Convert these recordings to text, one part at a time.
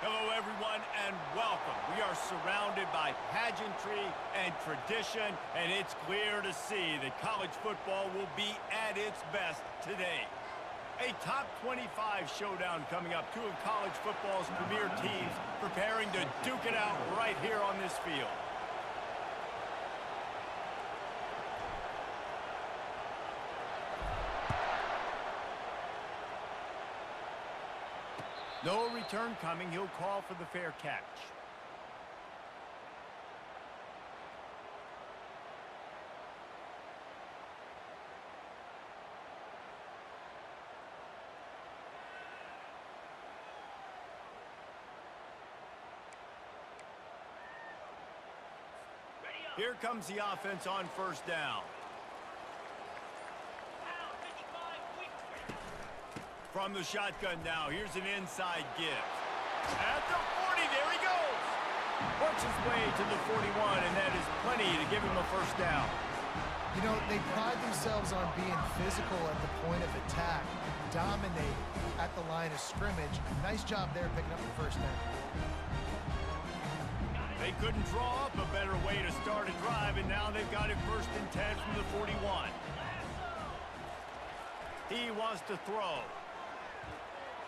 Hello, everyone, and welcome. We are surrounded by pageantry and tradition, and it's clear to see that college football will be at its best today. A top 25 showdown coming up. Two of college football's premier teams preparing to duke it out right here on this field. No return coming. He'll call for the fair catch. Here comes the offense on first down. From the shotgun now, here's an inside give. At the 40, there he goes. Works his way to the 41, and that is plenty to give him a first down. You know, they pride themselves on being physical at the point of attack, dominating at the line of scrimmage. Nice job there picking up the first down. They couldn't draw up a better way to start a drive, and now they've got it 1st and 10 from the 41. He wants to throw.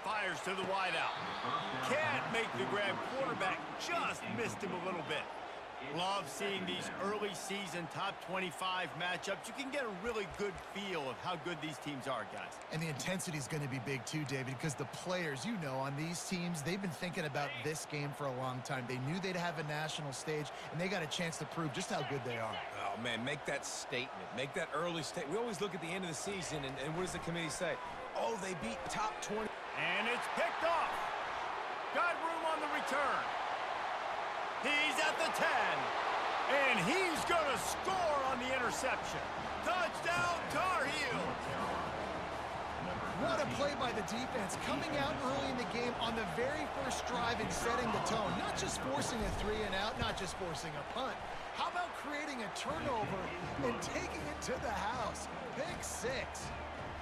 Fires to the wideout. Can't make the grab. Quarterback just missed him a little bit. Love seeing these early season top 25 matchups. You can get a really good feel of how good these teams are, guys. And the intensity is going to be big too, David, because the players, you know, on these teams, they've been thinking about this game for a long time. They knew they'd have a national stage, and they got a chance to prove just how good they are. Oh, man, make that statement. Make that early statement. We always look at the end of the season, and what does the committee say? Oh, they beat top 20. And it's picked off. Got room on the return. He's at the 10. And he's going to score on the interception. Touchdown, Tar Heels. What a play by the defense, coming out early in the game on the very first drive and setting the tone. Not just forcing a 3 and out, not just forcing a punt. How about creating a turnover and taking it to the house? Pick 6.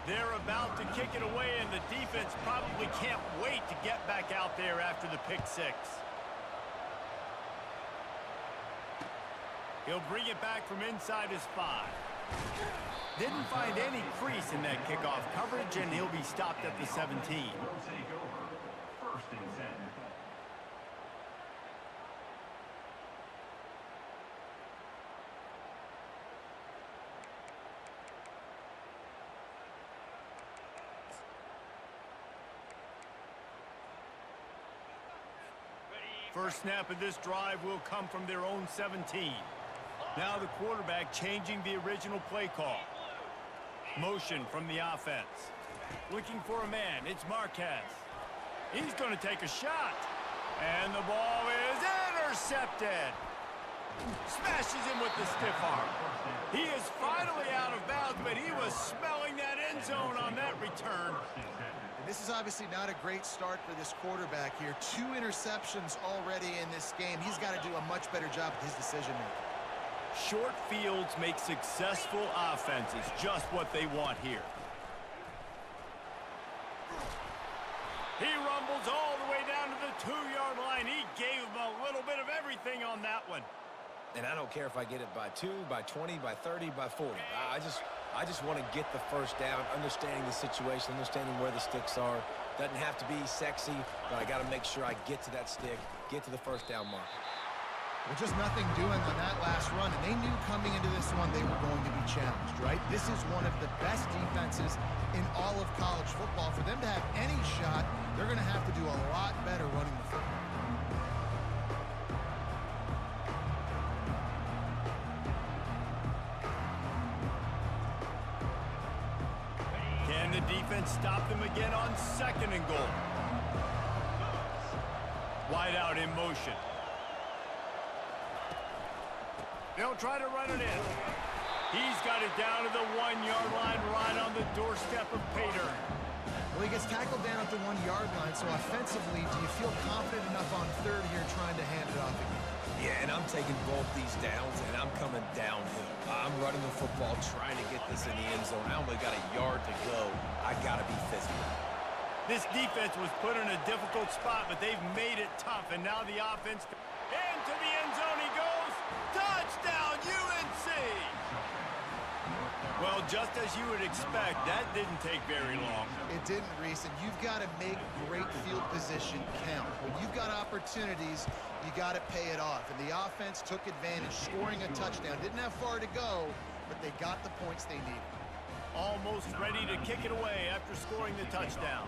They're about to kick it away, and the defense probably can't wait to get back out there after the pick 6. He'll bring it back from inside his 5. Didn't find any crease in that kickoff coverage, and he'll be stopped at the 17. Will take over 1st and 10. First snap of this drive will come from their own 17. Now the quarterback changing the original play call. Motion from the offense. Looking for a man. It's Marquez. He's going to take a shot. And the ball is intercepted. Smashes him with the stiff arm. He is finally out of bounds, but he was smelling that end zone on that return. This is obviously not a great start for this quarterback here. 2 interceptions already in this game. He's got to do a much better job with his decision-making. Short fields make successful offenses just what they want here. He rumbles all the way down to the 2-yard line. He gave him a little bit of everything on that one. And I don't care if I get it by 2, by 20, by 30, by 40. I just want to get the first down, understanding the situation, understanding where the sticks are. Doesn't have to be sexy, but I got to make sure I get to that stick, get to the first down mark. Well, just nothing doing on that last run, and they knew coming into this one they were going to be challenged, right? This is one of the best defenses in all of college football. For them to have any shot, they're going to have to do a lot better running the football. Can the defense stop them again on 2nd and goal? Wide out in motion. They'll try to run it in. He's got it down to the 1-yard line, right on the doorstep of Pater. Well, he gets tackled down at the 1-yard line, so offensively, do you feel confident enough on 3rd here trying to hand it off again? Yeah, and I'm taking both these downs, and I'm coming downhill. I'm running the football, trying to get this in the end zone. I only got a yard to go. I got to be physical. This defense was put in a difficult spot, but they've made it tough, and now the offense... Into the end zone he goes. Touchdown, UNC! Well, just as you would expect, that didn't take very long. It didn't, Reese, and you've got to make great field position count. When you've got opportunities, you got to pay it off. And the offense took advantage, scoring a touchdown. Didn't have far to go, but they got the points they needed. Almost ready to kick it away after scoring the touchdown.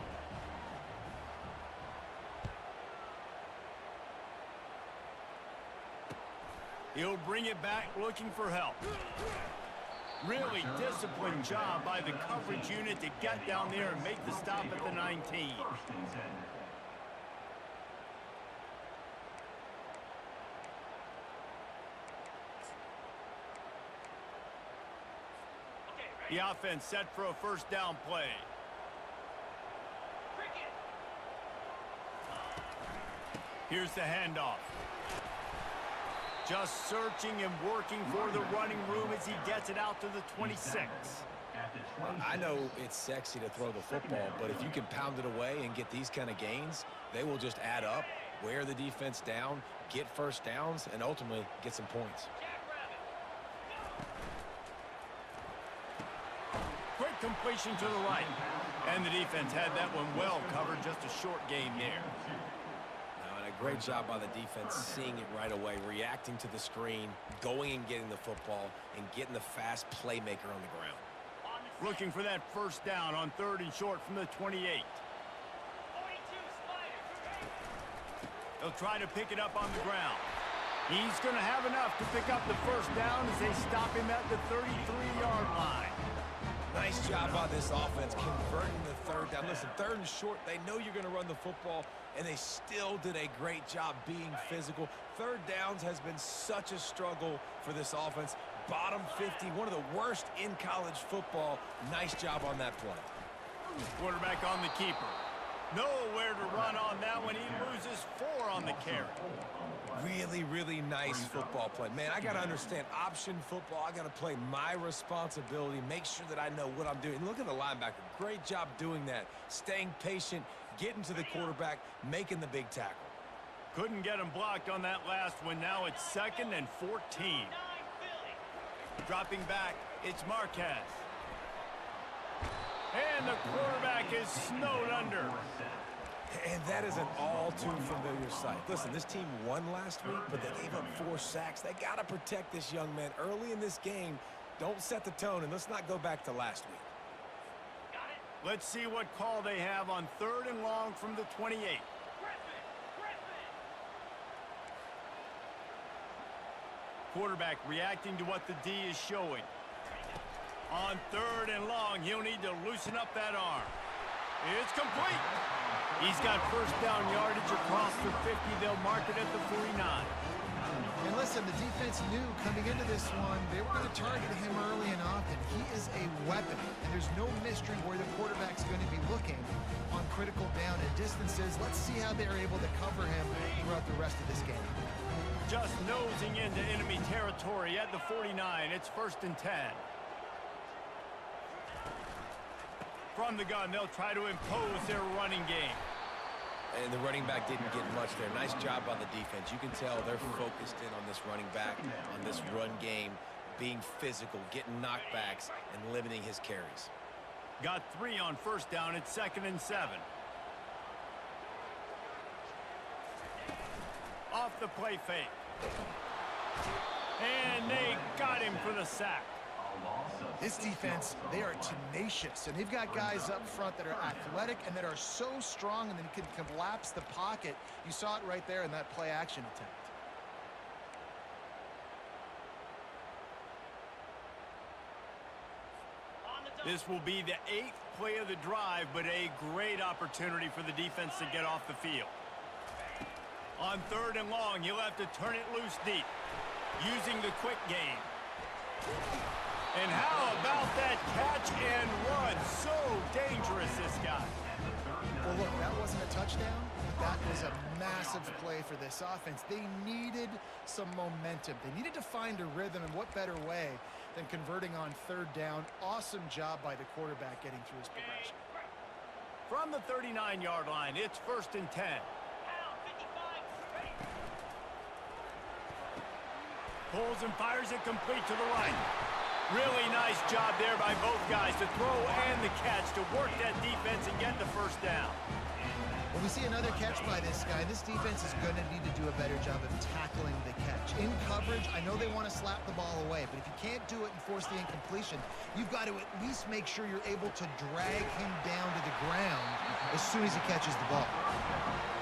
He'll bring it back looking for help. Really disciplined job by the coverage unit to get down there and make the stop at the 19. The offense set for a first down play. Here's the handoff. Just searching and working for the running room as he gets it out to the 26. I know it's sexy to throw the football, but if you can pound it away and get these kind of gains, they will just add up, wear the defense down, get first downs, and ultimately get some points. Quick completion to the right. And the defense had that one well covered, just a short gain there. Great job by the defense, seeing it right away, reacting to the screen, going and getting the football, and getting the fast playmaker on the ground. Looking for that first down on 3rd and short from the 28. They'll try to pick it up on the ground. He's going to have enough to pick up the first down as they stop him at the 33-yard line. Nice job by this offense converting the 3rd down. Listen, 3rd and short, they know you're going to run the football, and they still did a great job being physical. 3rd downs has been such a struggle for this offense. Bottom 50, one of the worst in college football. Nice job on that play. Quarterback on the keeper. Nowhere to run on that one. He loses 4 on the carry. Really, really nice football play. Man, I got to understand option football. I got to play my responsibility, make sure that I know what I'm doing. Look at the linebacker. Great job doing that. Staying patient, getting to the quarterback, making the big tackle. Couldn't get him blocked on that last one. Now it's 2nd and 14. Dropping back, it's Marquez. And the quarterback is snowed under. And that is an all-too-familiar sight. Listen, this team won last week, but they gave up 4 sacks. They got to protect this young man early in this game. Don't set the tone, and let's not go back to last week. Let's see what call they have on 3rd and long from the 28. Quarterback reacting to what the D is showing. On 3rd and long, he'll need to loosen up that arm. It's complete. He's got first down yardage across the 50. They'll mark it at the 49. And listen, the defense knew coming into this one, they were going to target him early and often. He is a weapon, and there's no mystery where the quarterback's going to be looking on critical down and distances. Let's see how they're able to cover him throughout the rest of this game. Just nosing into enemy territory at the 49. It's 1st and 10. From the gun, they'll try to impose their running game. And the running back didn't get much there. Nice job by the defense. You can tell they're focused in on this running back, on this run game, being physical, getting knockbacks, and limiting his carries. Got 3 on first down. It's 2nd and 7. Off the play fake. And they got him for the sack. This defense, they are tenacious, and they've got guys up front that are athletic and that are so strong and then can collapse the pocket. You saw it right there in that play action attempt. This will be the 8th play of the drive, but a great opportunity for the defense to get off the field. On 3rd and long, he'll have to turn it loose deep, using the quick game. And how about that catch and run? So dangerous, this guy. Well, look, that wasn't a touchdown. That was a massive play for this offense. They needed some momentum. They needed to find a rhythm, and what better way than converting on 3rd down. Awesome job by the quarterback getting through his progression. From the 39-yard line, it's 1st and 10. Pulls and fires it complete to the right. Really nice job there by both guys to throw and the catch to work that defense and get the 1st down. When we see another catch by this guy, this defense is going to need to do a better job of tackling the catch. In coverage, I know they want to slap the ball away, but if you can't do it and force the incompletion, you've got to at least make sure you're able to drag him down to the ground as soon as he catches the ball.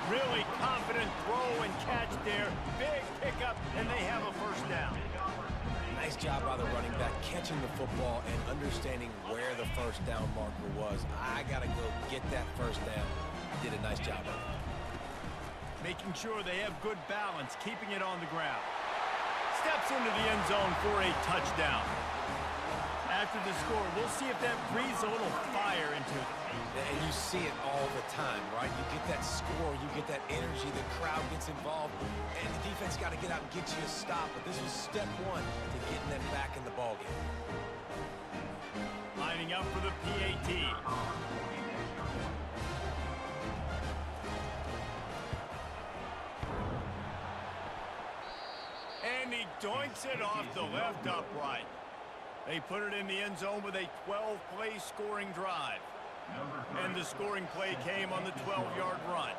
Really confident throw and catch there. Big pickup, and they have a 1st down. Nice job by the running back catching the football and understanding where the 1st down marker was. I got to go get that 1st down. Did a nice job of it. Making sure they have good balance, keeping it on the ground. Steps into the end zone for a touchdown. After the score, we'll see if that breathes a little fire into it. And you see it all the time, right? You get that score, you get that energy, the crowd gets involved, and the defense got to get out and get you a stop. But this was step 1 to getting them back in the ballgame. Lining up for the PAT. And he doinks it off the left upright. They put it in the end zone with a 12-play scoring drive. And the scoring play came on the 12-yard run.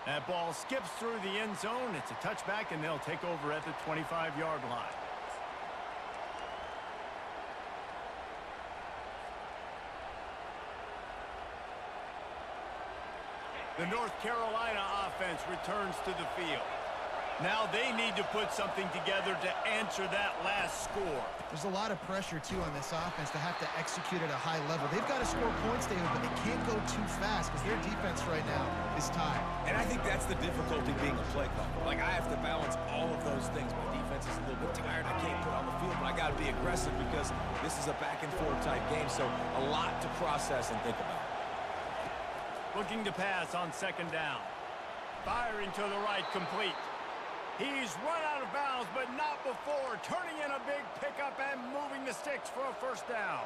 That ball skips through the end zone. It's a touchback, and they'll take over at the 25-yard line. The North Carolina offense returns to the field. Now they need to put something together to answer that last score. There's a lot of pressure, too, on this offense to have to execute at a high level. They've got to score points, David, but they can't go too fast because their defense right now is tired. And I think that's the difficulty being a play caller. Like, I have to balance all of those things. My defense is a little bit tired. I can't put on the field, but I got to be aggressive because this is a back-and-forth type game, so a lot to process and think about. Looking to pass on 2nd down. Firing to the right, complete. He's run out of bounds, but not before. Turning in a big pickup and moving the sticks for a 1st down.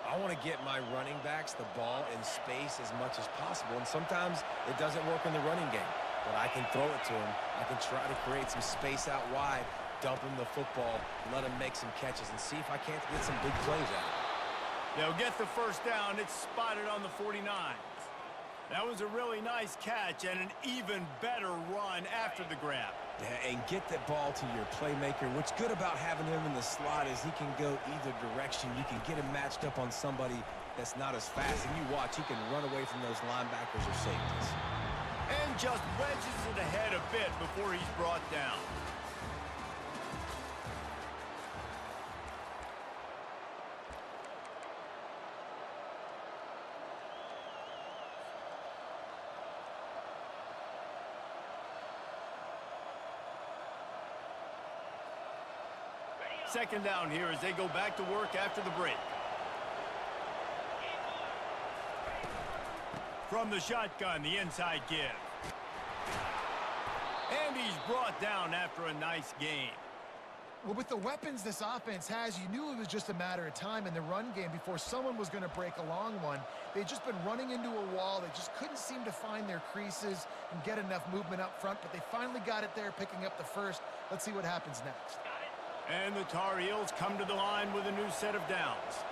I want to get my running backs the ball in space as much as possible, and sometimes it doesn't work in the running game. But I can throw it to him. I can try to create some space out wide, dump him the football, let him make some catches, and see if I can't get some big plays out of it. They'll get the 1st down. It's spotted on the 49. That was a really nice catch and an even better run after the grab. Yeah, and get the ball to your playmaker. What's good about having him in the slot is he can go either direction. You can get him matched up on somebody that's not as fast, and you watch, he can run away from those linebackers or safeties. And just wedges it ahead a bit before he's brought down. Second down here as they go back to work after the break. From the shotgun, the inside give. And he's brought down after a nice gain. Well, with the weapons this offense has, you knew it was just a matter of time in the run game before someone was going to break a long one. They'd just been running into a wall. They just couldn't seem to find their creases and get enough movement up front, but they finally got it there, picking up the 1st. Let's see what happens next. And the Tar Heels come to the line with a new set of downs.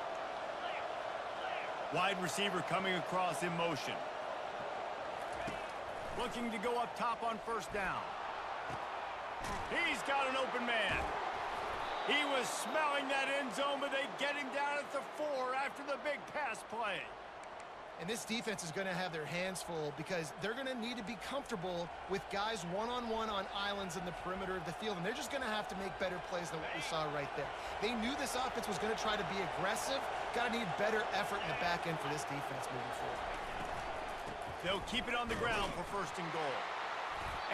Wide receiver coming across in motion. Looking to go up top on 1st down. He's got an open man. He was smelling that end zone, but they get him down at the 4 after the big pass play. And this defense is going to have their hands full because they're going to need to be comfortable with guys one-on-one on islands in the perimeter of the field, and they're just going to have to make better plays than what we saw right there. They knew this offense was going to try to be aggressive. Got to need better effort in the back end for this defense moving forward. They'll keep it on the ground for 1st and goal.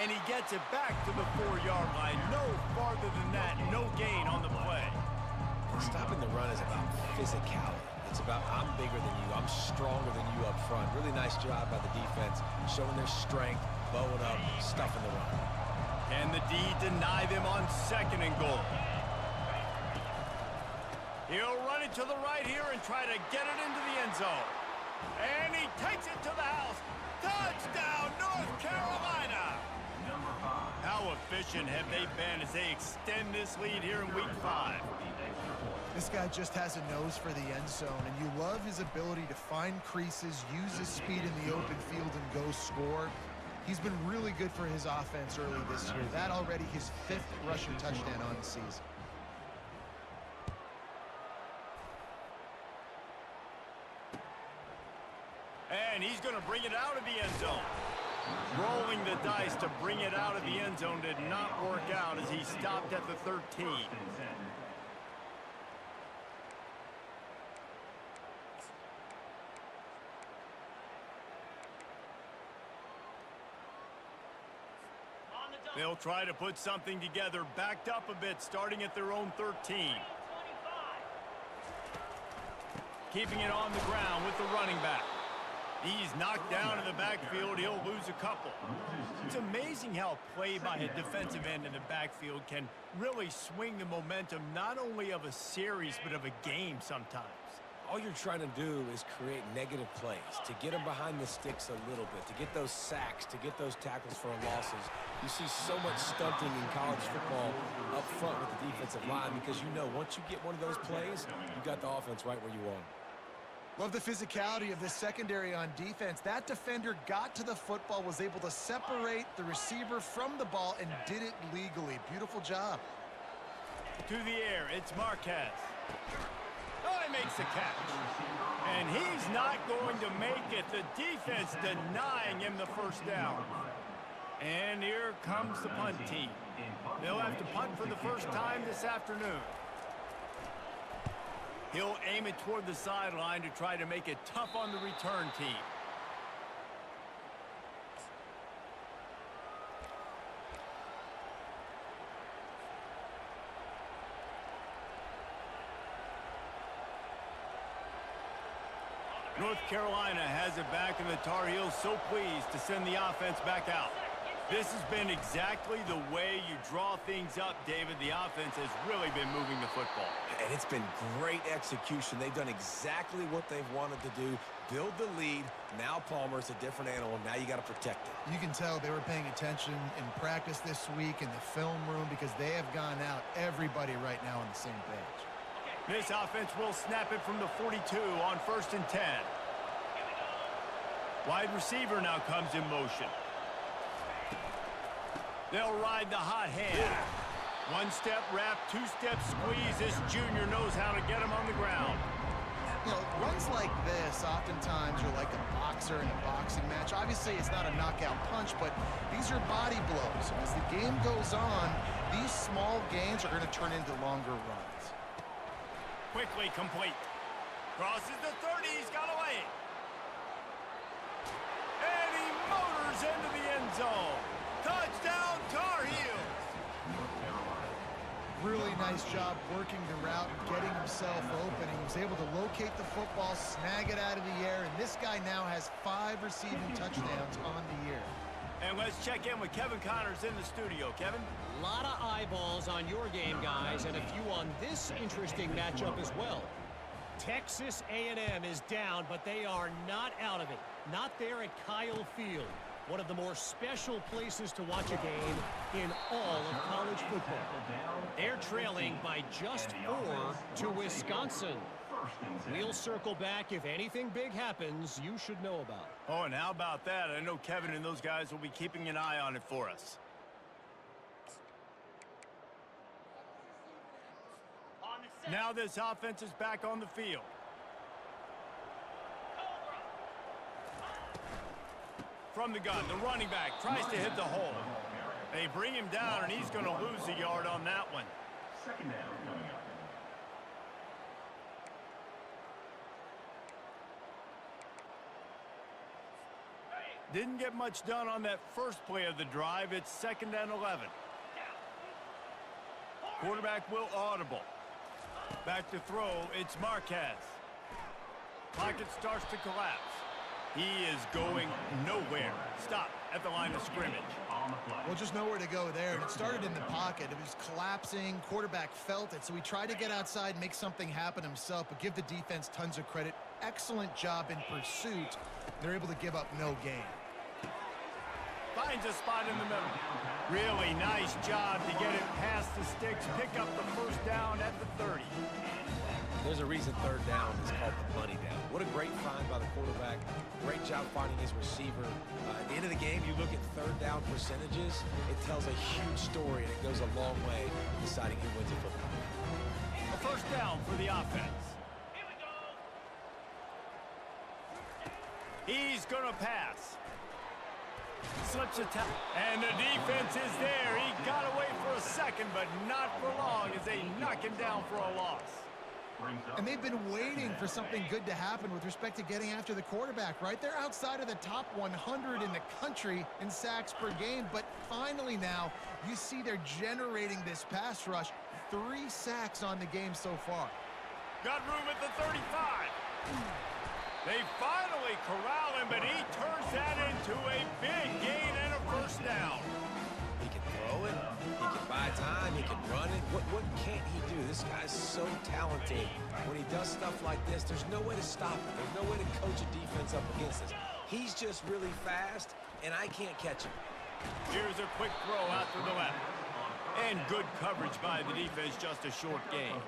And he gets it back to the 4-yard line. No farther than that. No gain on the play. Stopping the run is about physicality. It's about I'm bigger than you, I'm stronger than you up front. Really nice job by the defense, showing their strength, bowing up, stuffing the run. Can the D deny them on 2nd and goal? He'll run it to the right here and try to get it into the end zone. And he takes it to the house. Touchdown, North Carolina! How efficient have they been as they extend this lead here in Week 5? This guy just has a nose for the end zone, and you love his ability to find creases, use his speed in the open field, and go score. He's been really good for his offense early this year. That already his 5th rushing touchdown on the season. And he's going to bring it out of the end zone. Rolling the dice to bring it out of the end zone did not work out as he stopped at the 13. They'll try to put something together, backed up a bit, starting at their own 13. Keeping it on the ground with the running back. He's knocked down in the backfield. He'll lose a couple. It's amazing how a play by a defensive end in the backfield can really swing the momentum not only of a series but of a game sometimes. All you're trying to do is create negative plays, to get them behind the sticks a little bit, to get those sacks, to get those tackles for losses. You see so much stunting in college football up front with the defensive line because you know once you get one of those plays, you got the offense right where you want. Love the physicality of this secondary on defense. That defender got to the football, was able to separate the receiver from the ball, and did it legally. Beautiful job. To the air, it's Marquez. Oh, he makes the catch. And he's not going to make it. The defense denying him the first down. And here comes the punt team. They'll have to punt for the first time this afternoon. He'll aim it toward the sideline to try to make it tough on the return team. North Carolina has it back, and the Tar Heels so pleased to send the offense back out. This has been exactly the way you draw things up, David. The offense has really been moving the football. And it's been great execution. They've done exactly what they've wanted to do. Build the lead. Now Palmer's a different animal. Now you got to protect it. You can tell they were paying attention in practice this week in the film room because they have gone out, everybody right now on the same page. This offense will snap it from the 42 on 1st and 10. Wide receiver now comes in motion. They'll ride the hot hand. One-step wrap, two-step squeeze. This junior knows how to get him on the ground. You know, runs like this, oftentimes you're like a boxer in a boxing match. Obviously, it's not a knockout punch, but these are body blows. As the game goes on, these small gains are going to turn into longer runs. Quickly complete. Crosses the 30. He's got away. And he motors into the end zone. Touchdown, Tar Heels! Really nice job working the route and getting himself open. He was able to locate the football, snag it out of the air, and this guy now has 5 receiving touchdowns on the year. And let's check in with Kevin Connors in the studio. Kevin? A lot of eyeballs on your game, guys, and a few on this interesting matchup as well. Texas A&M is down, but they are not out of it. Not there at Kyle Field. One of the more special places to watch a game in all of college football. They're trailing by just 4 to Wisconsin. We'll circle back. If anything big happens, you should know about. Oh, and how about that? I know Kevin and those guys will be keeping an eye on it for us. Now this offense is back on the field. From the gun, the running back tries to hit the hole. They bring him down, and he's going to lose a yard on that one. Second down coming up. Didn't get much done on that first play of the drive. It's 2nd and 11. Quarterback will audible. Back to throw, it's Marquez. Pocket starts to collapse. He is going nowhere. Stop at the line of scrimmage. on the play. Well, just nowhere to go there, and it started in the pocket. It was collapsing. Quarterback felt it, so he tried to get outside, make something happen himself, but give the defense tons of credit. Excellent job in pursuit. They're able to give up no gain. Finds a spot in the middle. Really nice job to get it past the sticks, pick up the first down at the 30. There's a reason third down is called the money down. What a great find by the quarterback. Great job finding his receiver. At the end of the game, you look at third down percentages. It tells a huge story, and it goes a long way in deciding who wins a football game. A first down for the offense. He's going to pass. Slips a tackle. And the defense is there. He got away for a second, but not for long as they knock him down for a loss. And they've been waiting for something good to happen with respect to getting after the quarterback, right? They're outside of the top 100 in the country in sacks per game, but finally now you see they're generating this pass rush. 3 sacks on the game so far. Got room at the 35. They finally corral him, but he turns that into a big gain and a first down. He can throw it. He can buy time. He can run it. What can't he do? This guy's so talented. When he does stuff like this, there's no way to stop it. There's no way to coach a defense up against this. He's just really fast, and I can't catch him. Here's a quick throw out to the left. And good coverage by the defense, just a short gain.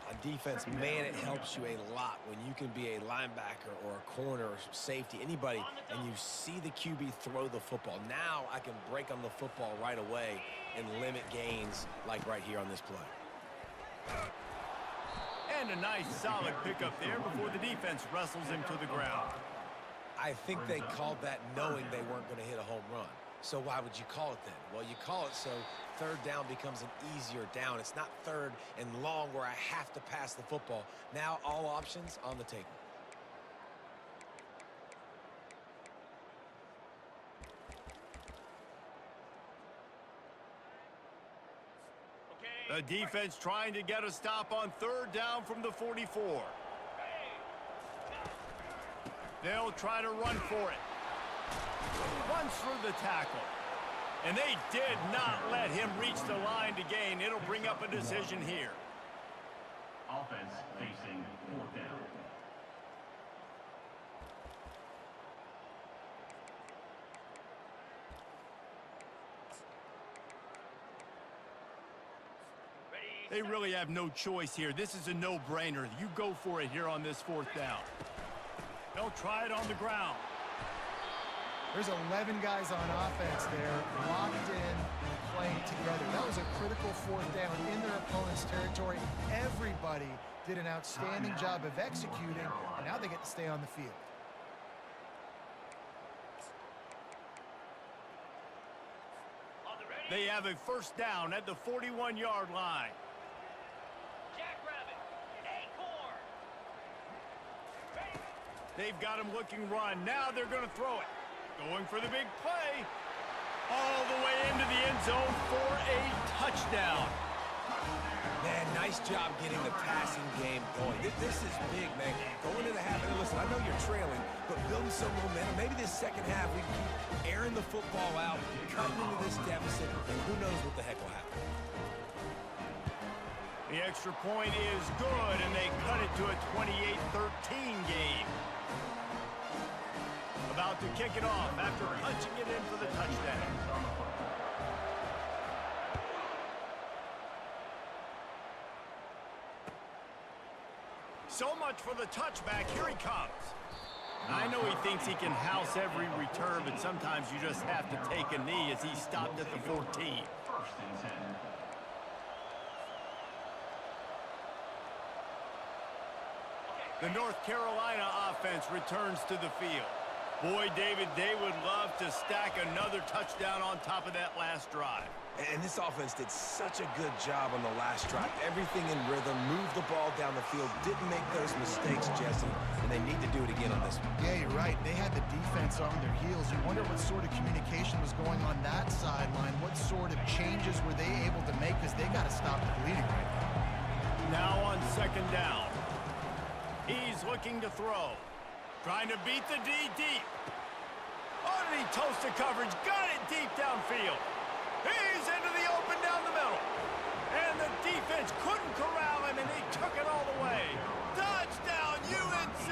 On defense, man, it helps you a lot when you can be a linebacker or a corner or safety, anybody, and you see the QB throw the football. Now I can break on the football right away and limit gains like right here on this play. And a nice solid pickup there before the defense wrestles him to the ground. I think they called that knowing they weren't going to hit a home run. So why would you call it then? Well, you call it so third down becomes an easier down. It's not third and long where I have to pass the football. Now all options on the table. The defense trying to get a stop on third down from the 44. They'll try to run for it. Runs through the tackle. And they did not let him reach the line to gain. It'll bring up a decision here. Offense facing fourth down. They really have no choice here. This is a no-brainer. You go for it here on this fourth down. They'll try it on the ground. There's 11 guys on offense there, locked in, playing together. That was a critical fourth down in their opponent's territory. Everybody did an outstanding job of executing, and now they get to stay on the field. They have a first down at the 41-yard line. They've got him looking run. Now they're going to throw it. Going for the big play. All the way into the end zone for a touchdown. Man, nice job getting the passing game going. This is big, man. Going into the half, and listen, I know you're trailing, but building some momentum. Maybe this second half we keep airing the football out, cutting into this deficit, and who knows what the heck will happen. The extra point is good, and they cut it to a 28-13 game. About to kick it off after punching it in for the touchdown. So much for the touchback. Here he comes. I know he thinks he can house every return, but sometimes you just have to take a knee as he stopped at the 14. First and 10. The North Carolina offense returns to the field. Boy, David, they would love to stack another touchdown on top of that last drive. And this offense did such a good job on the last drive. Everything in rhythm, moved the ball down the field, didn't make those mistakes, Jesse, and they need to do it again on this one. Yeah, you're right. They had the defense on their heels. You wonder what sort of communication was going on that sideline. What sort of changes were they able to make, because they got to stop the bleeding right now. Now on second down. He's looking to throw. Trying to beat the D deep. did he toast the coverage? Got it deep downfield. He's into the open down the middle. And the defense couldn't corral him, and they took it all the way. Touchdown, UNC!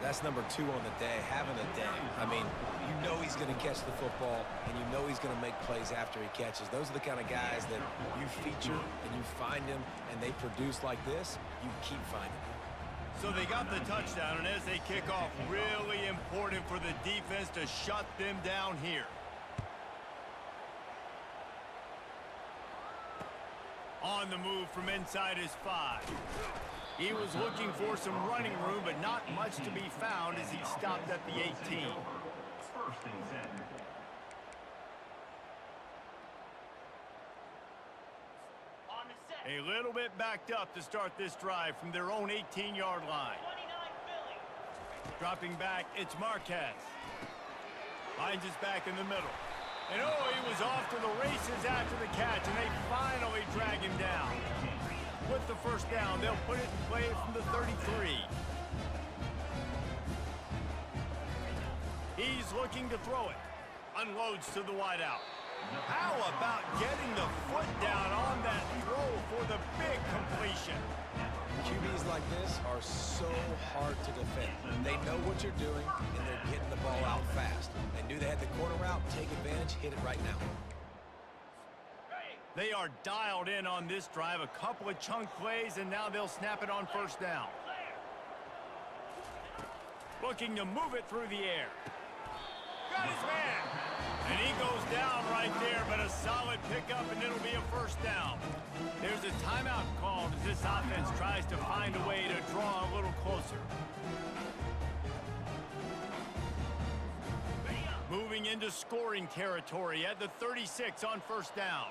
That's number 2 on the day, having a day. I mean, you know he's going to catch the football, and you know he's going to make plays after he catches. Those are the kind of guys that you feature and you find them, and they produce like this, you keep finding them. So they got the touchdown, and as they kick off, really important for the defense to shut them down here. On the move from inside his 5. He was looking for some running room, but not much to be found as he stopped at the 18. First and 10. A little bit backed up to start this drive from their own 18-yard line. Dropping back, it's Marquez. Finds his back in the middle. And oh, he was off to the races after the catch, and they finally drag him down. With the first down, they'll put it in play from the 33. He's looking to throw it. Unloads to the wideout. How about getting the foot down on that throw for the big completion? QBs like this are so hard to defend. They know what you're doing, and they're getting the ball out fast. They knew they had the corner route. Take advantage. Hit it right now. They are dialed in on this drive. A couple of chunk plays, and now they'll snap it on first down. Looking to move it through the air. Got his man. And he goes down right there, but a solid pickup, and it'll be a first down. There's a timeout called as this offense tries to find a way to draw a little closer. Moving into scoring territory at the 36 on first down.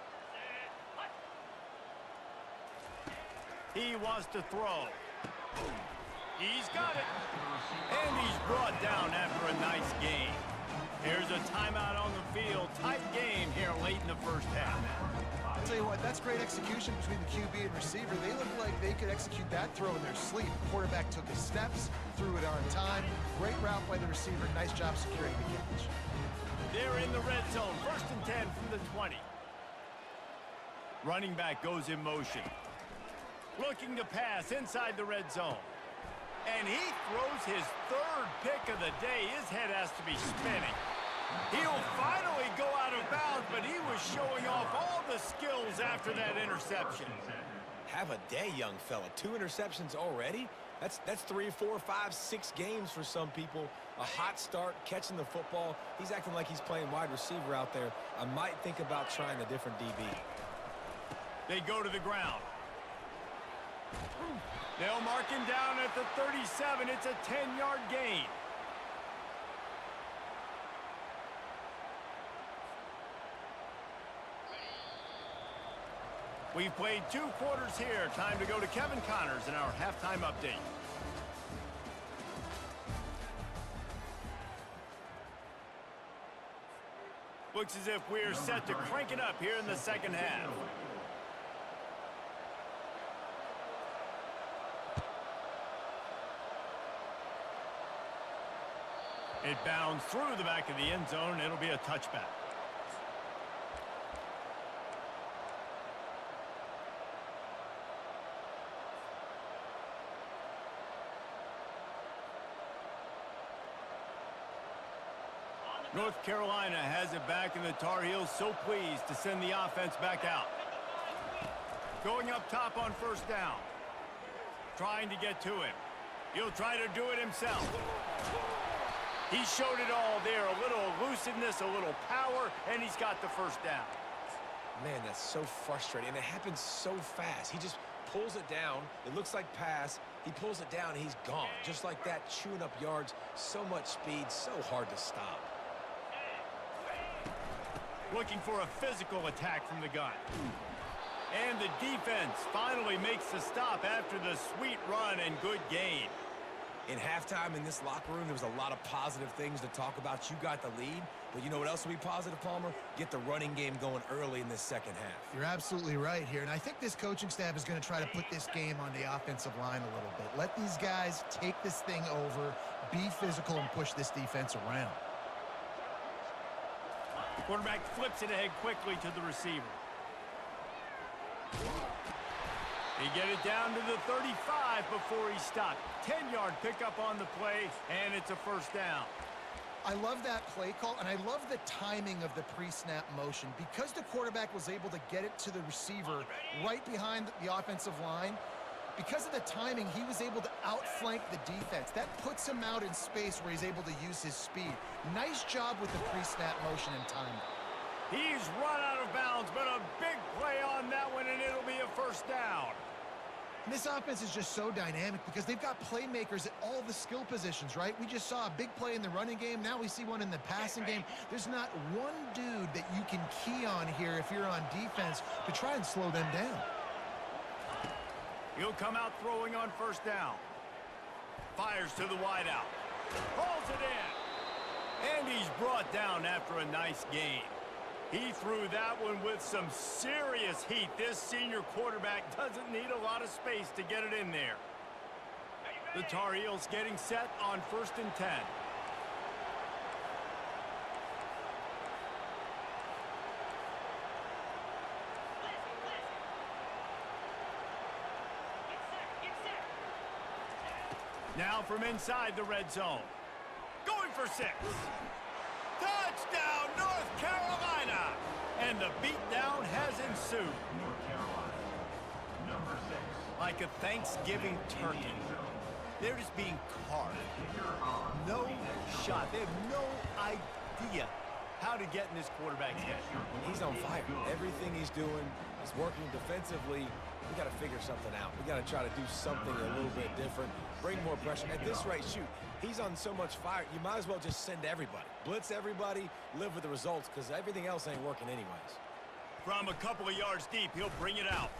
He wants to throw. He's got it. And he's brought down after a nice game. Here's a timeout on the field. Tight game here late in the first half. I'll tell you what, that's great execution between the QB and receiver. They look like they could execute that throw in their sleep. The quarterback took his steps, threw it on time. Great route by the receiver. Nice job securing the catch. They're in the red zone. First and 10 from the 20. Running back goes in motion. Looking to pass inside the red zone. And he throws his 3rd pick of the day. His head has to be spinning. He'll finally go out of bounds, but he was showing off all the skills after that interception. Have a day, young fella. 2 interceptions already? That's 3, 4, 5, 6 games for some people. A hot start, catching the football. He's acting like he's playing wide receiver out there. I might think about trying a different DB. They go to the ground. They'll mark him down at the 37. It's a 10-yard gain. We've played 2 quarters here. Time to go to Kevin Connors in our halftime update. Looks as if we're set to crank it up here in the second half. It bounds through the back of the end zone, and it'll be a touchback. North Carolina has it back, and the Tar Heels so pleased to send the offense back out. Going up top on first down. Trying to get to him. He'll try to do it himself. He showed it all there. A little elusiveness, a little power, and he's got the first down. Man, that's so frustrating, and it happens so fast. He just pulls it down. It looks like pass. He pulls it down, and he's gone. Just like that, chewing up yards. So much speed, so hard to stop. Looking for a physical attack from the gun. And the defense finally makes the stop after the sweet run and good gain. In halftime in this locker room, there was a lot of positive things to talk about. You got the lead, but you know what else will be positive, Palmer? Get the running game going early in this second half. You're absolutely right here, and I think this coaching staff is going to try to put this game on the offensive line a little bit. Let these guys take this thing over, be physical, and push this defense around. Quarterback flips it ahead quickly to the receiver. They get it down to the 35 before he stopped. 10-yard pickup on the play, and it's a first down. I love that play call, and I love the timing of the pre-snap motion. Because the quarterback was able to get it to the receiver right behind the offensive line, because of the timing, he was able to outflank the defense. That puts him out in space where he's able to use his speed. Nice job with the pre-snap motion and timing. He's run out of bounds, but a big play on that one, and it'll be a first down. And this offense is just so dynamic because they've got playmakers at all the skill positions, right? We just saw a big play in the running game. Now we see one in the passing game. There's not one dude that you can key on here if you're on defense to try and slow them down. He'll come out throwing on first down. Fires to the wideout. Hauls it in. And he's brought down after a nice gain. He threw that one with some serious heat. This senior quarterback doesn't need a lot of space to get it in there. The Tar Heels getting set on 1st and 10. Now from inside the red zone. Going for 6. Touchdown, North Carolina! And the beatdown has ensued. North Carolina. Number 6. Like a Thanksgiving turkey. They're just being carved. No shot. They have no idea how to get in this quarterback's head. He's on fire. Everything he's doing is working defensively. We got to figure something out. We got to try to do something a little bit different. Bring more pressure. At this rate, shoot, he's on so much fire, you might as well just send everybody. Blitz everybody, live with the results, because everything else ain't working anyways. From a couple of yards deep, he'll bring it out.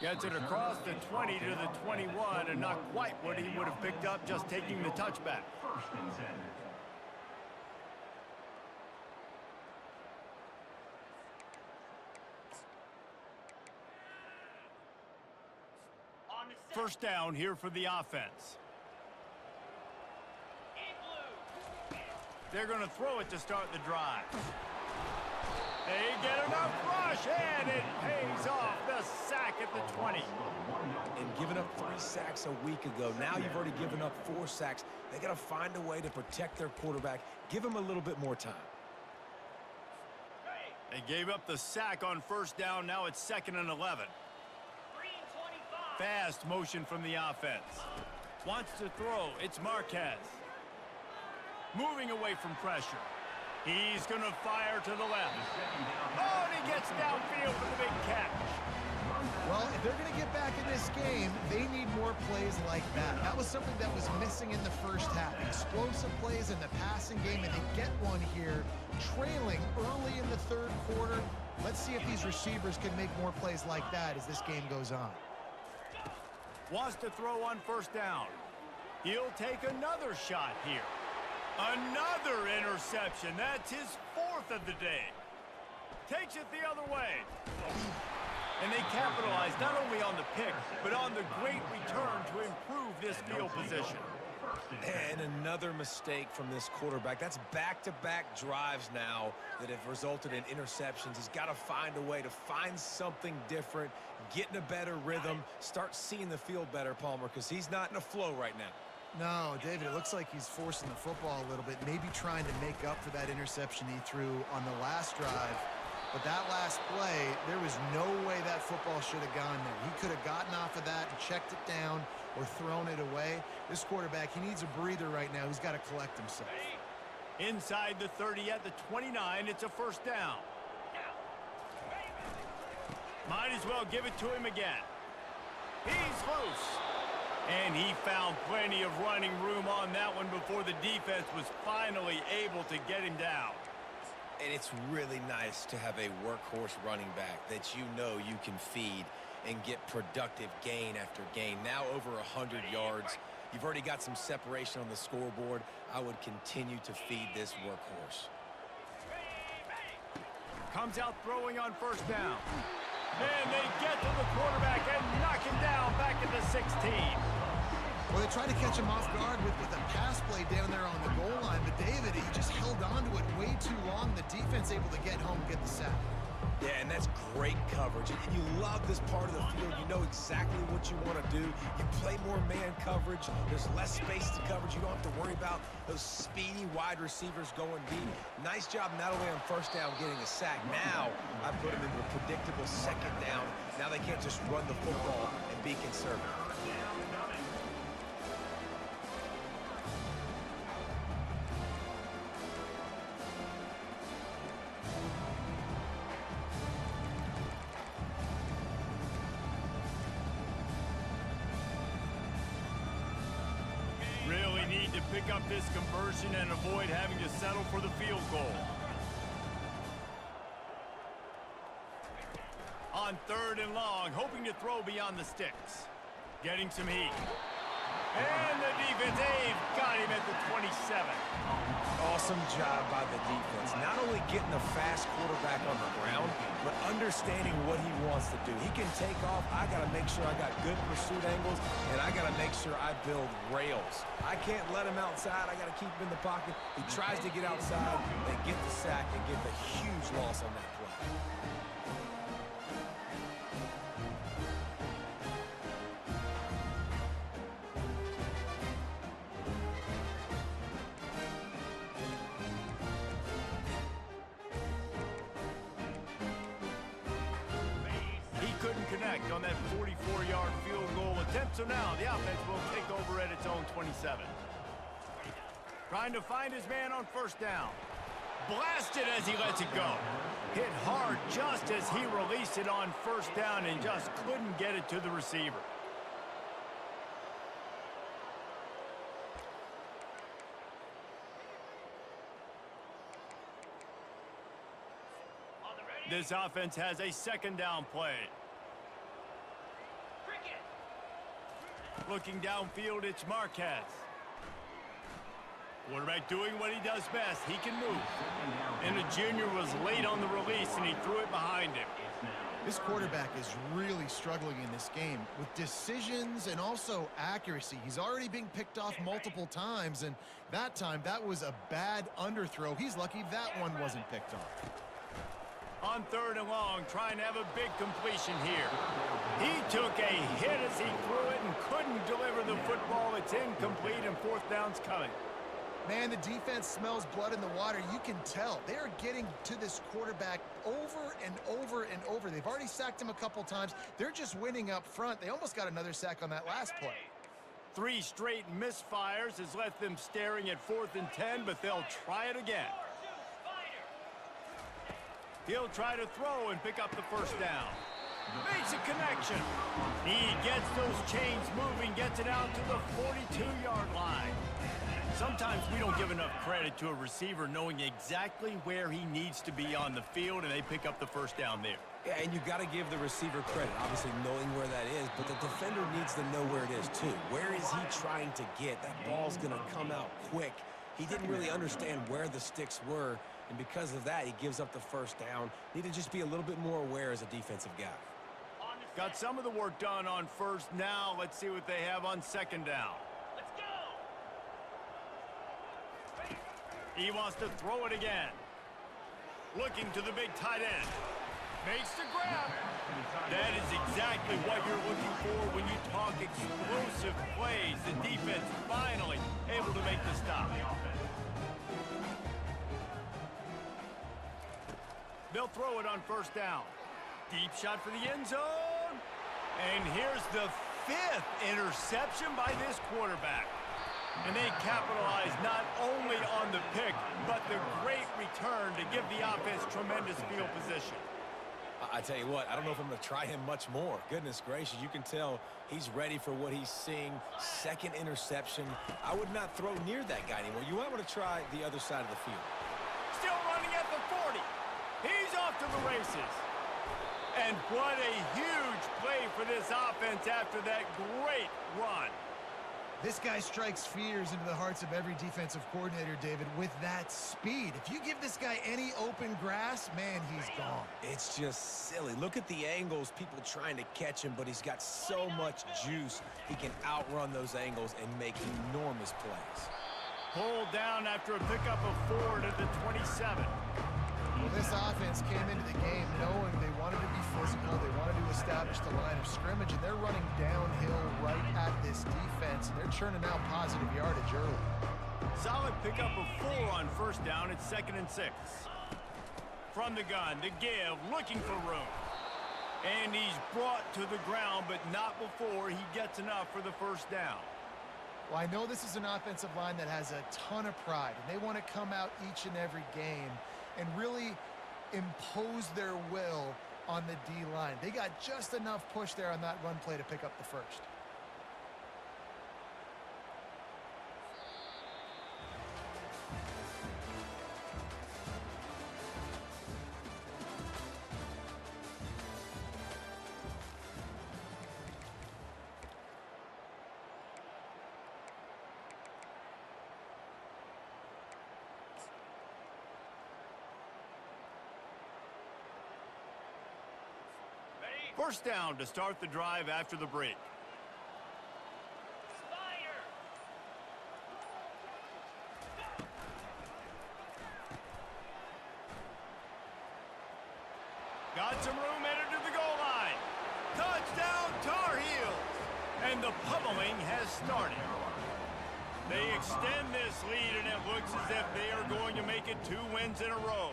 Gets it across the 20 to the 21, and not quite what he would have picked up just taking the touchback. 1st and 10. First down here for the offense. They're going to throw it to start the drive. They get enough rush, and it pays off. The sack at the 20. And giving up 3 sacks a week ago, now you've already given up 4 sacks. They got to find a way to protect their quarterback. Give him a little bit more time. They gave up the sack on first down. Now it's 2nd and 11. Fast motion from the offense. Wants to throw. It's Marquez. Moving away from pressure. He's going to fire to the left. Oh, and he gets downfield for the big catch. Well, if they're going to get back in this game, they need more plays like that. That was something that was missing in the first half. Explosive plays in the passing game, and they get one here, trailing early in the 3rd quarter. Let's see if these receivers can make more plays like that as this game goes on. Wants to throw on first down. He'll take another shot here. Another interception. That's his 4th of the day. Takes it the other way. And they capitalize not only on the pick, but on the great return to improve this field position. And another mistake from this quarterback. That's back-to-back drives now that have resulted in interceptions. He's got to find a way to find something different, get in a better rhythm, start seeing the field better, Palmer, because he's not in a flow right now. No, David, it looks like he's forcing the football a little bit, maybe trying to make up for that interception he threw on the last drive. But that last play, there was no way that football should have gone there. He could have gotten off of that and checked it down or thrown it away. This quarterback, he needs a breather right now. He's got to collect himself. Inside the 30 at the 29, it's a first down. Might as well give it to him again. He's loose. And he found plenty of running room on that one before the defense was finally able to get him down. And it's really nice to have a workhorse running back that you know you can feed and get productive gain after gain. Now over 100 yards. You've already got some separation on the scoreboard. I would continue to feed this workhorse. Comes out throwing on first down. And they get to the quarterback and knock him down back at the 16. Well, they tried to catch him off guard with a pass play down there on the goal line, but David, he just held on to it way too long. The defense able to get home and get the sack. Yeah, and that's great coverage. And you love this part of the field. You know exactly what you want to do. You play more man coverage. There's less space to coverage. You don't have to worry about those speedy wide receivers going deep. Nice job not only on first down getting a sack. Now I put them into a predictable second down. Now they can't just run the football and be conservative. Really need to pick up this conversion and avoid having to settle for the field goal. On 3rd and long, hoping to throw beyond the sticks. Getting some heat. And the defense, they've got him at the 27. Awesome job by the defense. Not only getting a fast quarterback on the ground, but understanding what he wants to do. He can take off. I got to make sure I got good pursuit angles, and I got to make sure I build rails. I can't let him outside. I got to keep him in the pocket. He tries to get outside. They get the sack and get the huge loss on that play. Couldn't connect on that 44-yard field goal attempt, so now the offense will take over at its own 27. Trying to find his man on first down. Blasted as he lets it go. Hit hard just as he released it on first down and just couldn't get it to the receiver. This offense has a second down play. Looking downfield, it's Marquez. Quarterback doing what he does best. He can move. And the junior was late on the release, and he threw it behind him. This quarterback is really struggling in this game with decisions and also accuracy. He's already being picked off multiple times, and that time, that was a bad underthrow. He's lucky that one wasn't picked off. On 3rd and long, trying to have a big completion here. He took a hit as he threw it and couldn't deliver the football. It's incomplete, and 4th down's coming. Man, the defense smells blood in the water. You can tell. They are getting to this quarterback over and over and over. They've already sacked him a couple times. They're just winning up front. They almost got another sack on that last play. 3 straight misfires has left them staring at 4th and 10, but they'll try it again. He'll try to throw and pick up the first down. Makes a connection. He gets those chains moving, gets it out to the 42-yard line. Sometimes we don't give enough credit to a receiver knowing exactly where he needs to be on the field, and they pick up the first down there. Yeah, and you got to give the receiver credit, obviously knowing where that is, but the defender needs to know where it is too. Where is he trying to get? That ball's going to come out quick. He didn't really understand where the sticks were, and because of that, he gives up the first down. Need to just be a little bit more aware as a defensive guy. Got some of the work done on first. Now let's see what they have on second down. Let's go! He wants to throw it again. Looking to the big tight end. Makes the grab. That is exactly what you're looking for when you talk explosive plays. The defense finally able to make the stop. They'll throw it on first down. Deep shot for the end zone. And here's the 5th interception by this quarterback. And they capitalize not only on the pick, but the great return to give the offense tremendous field position. I tell you what, I don't know if I'm going to try him much more. Goodness gracious, you can tell he's ready for what he's seeing. 2nd interception. I would not throw near that guy anymore. You might want to try the other side of the field. Still running at the 40. He's off to the races. And what a huge play for this offense after that great run. This guy strikes fears into the hearts of every defensive coordinator, David, with that speed. If you give this guy any open grass, man, he's gone. It's just silly. Look at the angles, people trying to catch him, but he's got so much juice. He can outrun those angles and make enormous plays. Pulled down after a pickup of 4 to the 27. Well, this offense came into the game knowing they wanted to be physical, they wanted to establish the line of scrimmage, and they're running downhill right at this defense, and they're churning out positive yardage early. Solid pickup of 4 on first down. It's 2nd and 6. From the gun, the give, looking for room. And he's brought to the ground, but not before he gets enough for the first down. Well, I know this is an offensive line that has a ton of pride, and they want to come out each and every game and really impose their will on the D-line. They got just enough push there on that run play to pick up the first. First down to start the drive after the break. Got some room, headed to the goal line. Touchdown, Tar Heels! And the pummeling has started. They extend this lead, and it looks as if they are going to make it 2 wins in a row.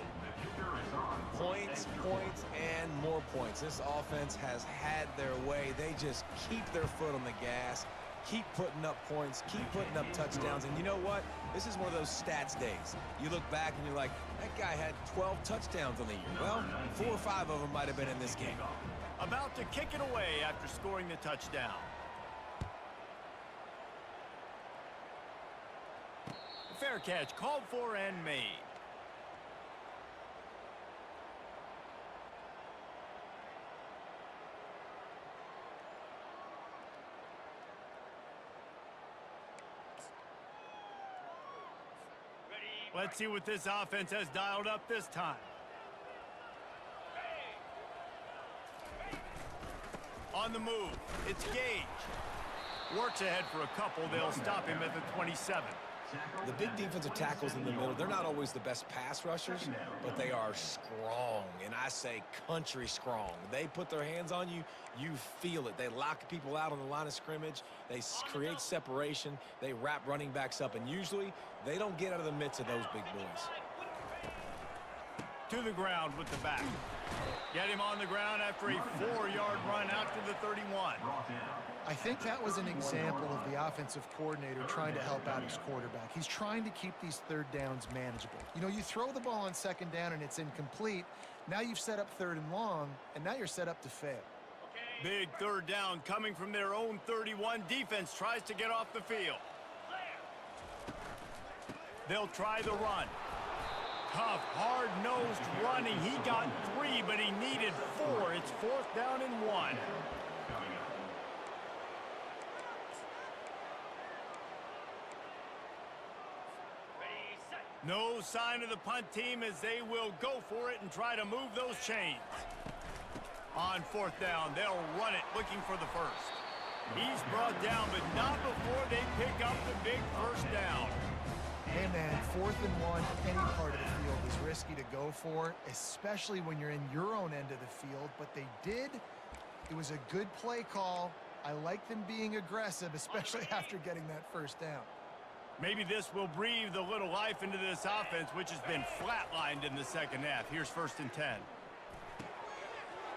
Points, points, and more points. This offense has had their way. They just keep their foot on the gas, keep putting up points, keep putting up touchdowns. And you know what? This is one of those stats days. You look back and you're like, that guy had 12 touchdowns on the year. Well, 4 or 5 of them might have been in this game. About to kick it away after scoring the touchdown. Fair catch called for and made. Let's see what this offense has dialed up this time. On the move, it's Gage. Works ahead for a couple. They'll stop him at the 27. The big defensive tackles in the middle, they're not always the best pass rushers, but they are strong, and I say country strong. They put their hands on you, you feel it. They lock people out on the line of scrimmage. They create separation. They wrap running backs up, and usually they don't get out of the midst of those big boys. To the ground with the back. Get him on the ground after a 4-yard run out to the 31. I think that was an example of the offensive coordinator trying to help out his quarterback. He's trying to keep these 3rd downs manageable. You know, you throw the ball on 2nd down and it's incomplete. Now you've set up 3rd and long, and now you're set up to fail. Big 3rd down coming from their own 31. Defense tries to get off the field. They'll try the run. Tough, hard-nosed running. He got 3, but he needed 4. It's 4th down and 1. No sign of the punt team as they will go for it and try to move those chains. On 4th down, they'll run it looking for the first. He's brought down, but not before they pick up the big first down. Hey, man, 4th and 1, any part of the field is risky to go for, especially when you're in your own end of the field. But they did. It was a good play call. I like them being aggressive, especially after getting that first down. Maybe this will breathe a little life into this offense, which has been flatlined in the 2nd half. Here's 1st and 10.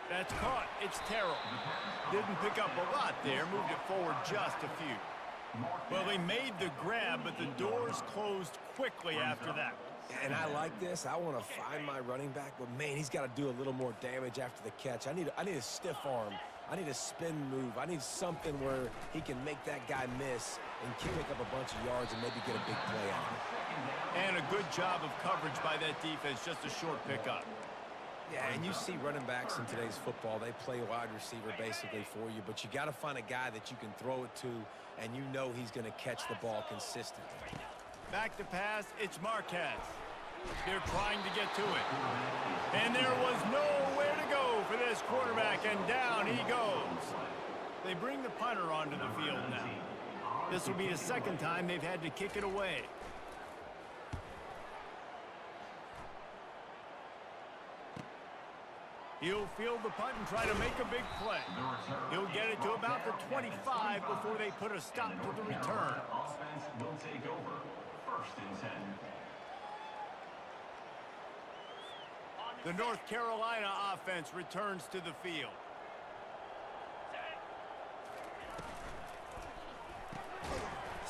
That's caught. It's Terrell. Didn't pick up a lot there. Moved it forward just a few. Well, he made the grab, but the doors closed quickly after that. And I like this. I want to find my running back, but, man, he's got to do a little more damage after the catch. I need a stiff arm. I need a spin move. I need something where he can make that guy miss and pick up a bunch of yards and maybe get a big play out of it. And a good job of coverage by that defense, just a short pickup. Yeah, and you see running backs in today's football, they play wide receiver basically for you, but you got to find a guy that you can throw it to, and you know he's going to catch the ball consistently. Back to pass, it's Marquez. They're trying to get to it. And there was nowhere to go for this quarterback, and down he goes. They bring the punter onto the field now. This will be the second time they've had to kick it away. He'll field the punt and try to make a big play. He'll get it to about the 25 before they put a stop to the return. Offense will take over. 1st and 10. The North Carolina offense returns to the field.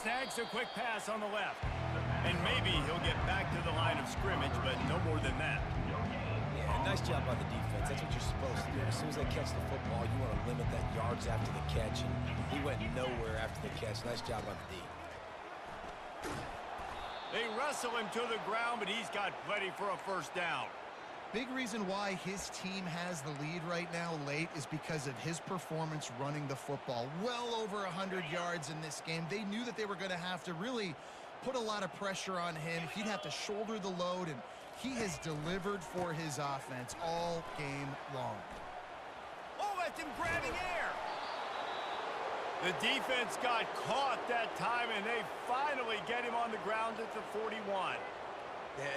Snags a quick pass on the left. And maybe he'll get back to the line of scrimmage, but no more than that. Yeah, nice job by the defense. That's what you're supposed to do. As soon as they catch the football, you want to limit that yards after the catch, and he went nowhere after the catch. Nice job by the D. They wrestle him to the ground, but he's got plenty for a first down. Big reason why his team has the lead right now late is because of his performance running the football. Well over 100 yards in this game. They knew that they were going to have to really put a lot of pressure on him. He'd have to shoulder the load, and he has delivered for his offense all game long. Oh, that's him grabbing air. The defense got caught that time, and they finally get him on the ground at the 41.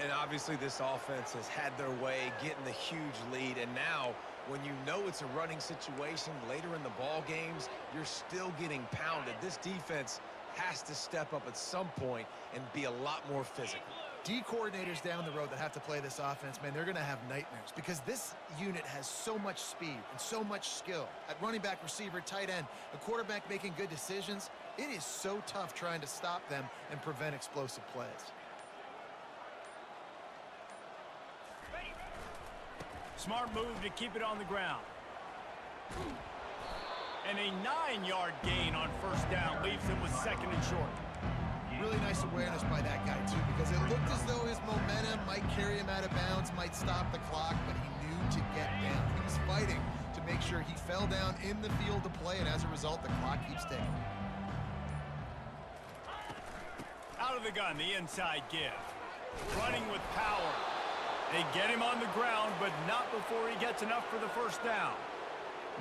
And obviously this offense has had their way, getting the huge lead. And now, when you know it's a running situation later in the ball games, you're still getting pounded. This defense has to step up at some point and be a lot more physical. D coordinators down the road that have to play this offense, man, they're going to have nightmares because this unit has so much speed and so much skill. At running back, receiver, tight end, a quarterback making good decisions, it is so tough trying to stop them and prevent explosive plays. Smart move to keep it on the ground. And a 9-yard gain on first down leaves him with 2nd and short. Really nice awareness by that guy, too, because it looked as though his momentum might carry him out of bounds, might stop the clock, but he knew to get down. He was fighting to make sure he fell down in the field to play, and as a result, the clock keeps ticking. Out of the gun, the inside give. Running with power. They get him on the ground, but not before he gets enough for the first down.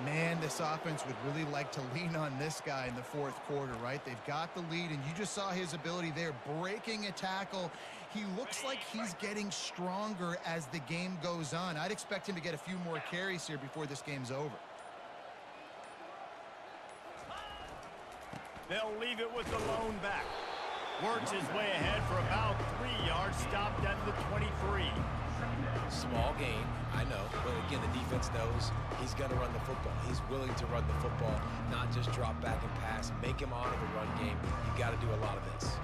Man, this offense would really like to lean on this guy in the 4th quarter, right? They've got the lead, and you just saw his ability there, breaking a tackle. He looks like he's getting stronger as the game goes on. I'd expect him to get a few more carries here before this game's over. They'll leave it with the lone back. Works his way ahead for about 3 yards, stopped at the 23. Small gain, I know, but again, the defense knows he's going to run the football. He's willing to run the football, not just drop back and pass, make him honor the run game. You got to do a lot of this.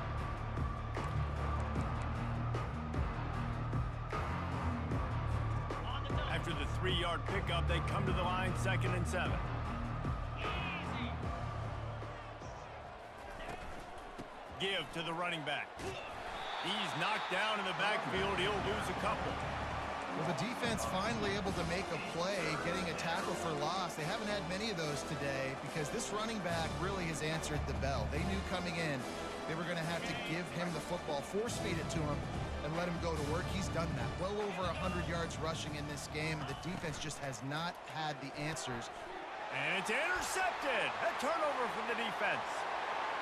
After the 3-yard pickup, they come to the line, 2nd and 7. Give to the running back. He's knocked down in the backfield. He'll lose a couple. Well, the defense finally able to make a play, getting a tackle for loss. They haven't had many of those today because this running back really has answered the bell. They knew coming in they were going to have to give him the football, force-feed it to him, and let him go to work. He's done that. Well over 100 yards rushing in this game. The defense just has not had the answers. And it's intercepted. A turnover from the defense.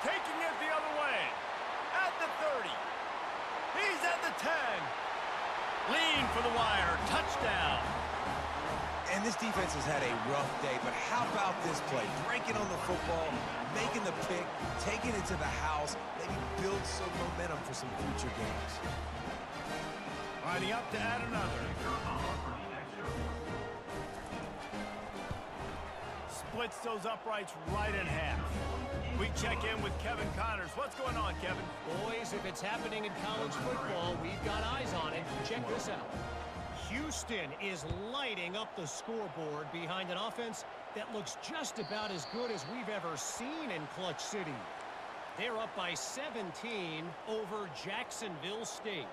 Taking it the other way. At the 30. He's at the 10. Lean for the wire. Touchdown. And this defense has had a rough day, but how about this play? Breaking on the football, making the pick, taking it to the house, maybe build some momentum for some future games. Lining up to add another. Splits those uprights right in half. We check in with Kevin Connors. What's going on, Kevin? Boys, if it's happening in college football, we've got eyes on it. Check this out. Houston is lighting up the scoreboard behind an offense that looks just about as good as we've ever seen in Clutch City. They're up by 17 over Jacksonville State.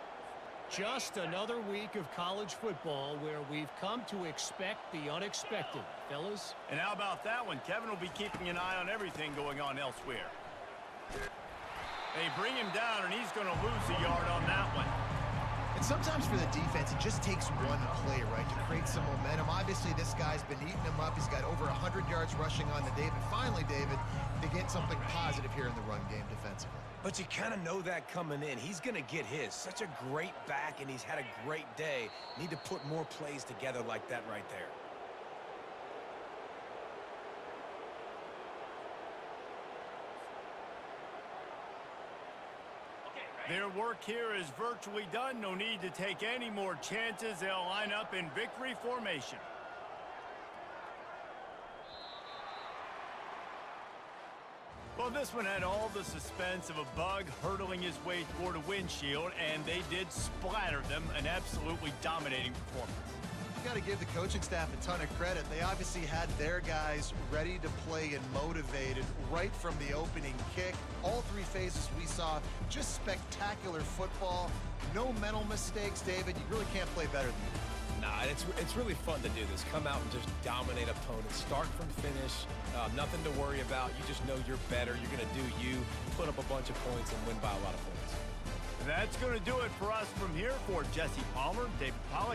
Just another week of college football where we've come to expect the unexpected, fellas. And how about that one? Kevin will be keeping an eye on everything going on elsewhere. They bring him down, and he's going to lose a yard on that one. And sometimes for the defense, it just takes one play, right, to create some momentum. Obviously, this guy's been eating him up. He's got over 100 yards rushing on the day. But finally, David, they get something positive here in the run game defensively. But you kind of know that coming in. He's going to get his. Such a great back, and he's had a great day. Need to put more plays together like that right there. Their work here is virtually done. No need to take any more chances. They'll line up in victory formation. Well, this one had all the suspense of a bug hurtling his way toward a windshield, and they did splatter them. An absolutely dominating performance. You got to give the coaching staff a ton of credit. They obviously had their guys ready to play and motivated right from the opening kick. All three phases we saw, just spectacular football. No mental mistakes, David. You really can't play better than that. Nah, it's really fun to do this. Come out and just dominate opponents. Start from finish. Nothing to worry about. You just know you're better. You're going to do you, put up a bunch of points, and win by a lot of points. That's going to do it for us from here. For Jesse Palmer, David Pollack.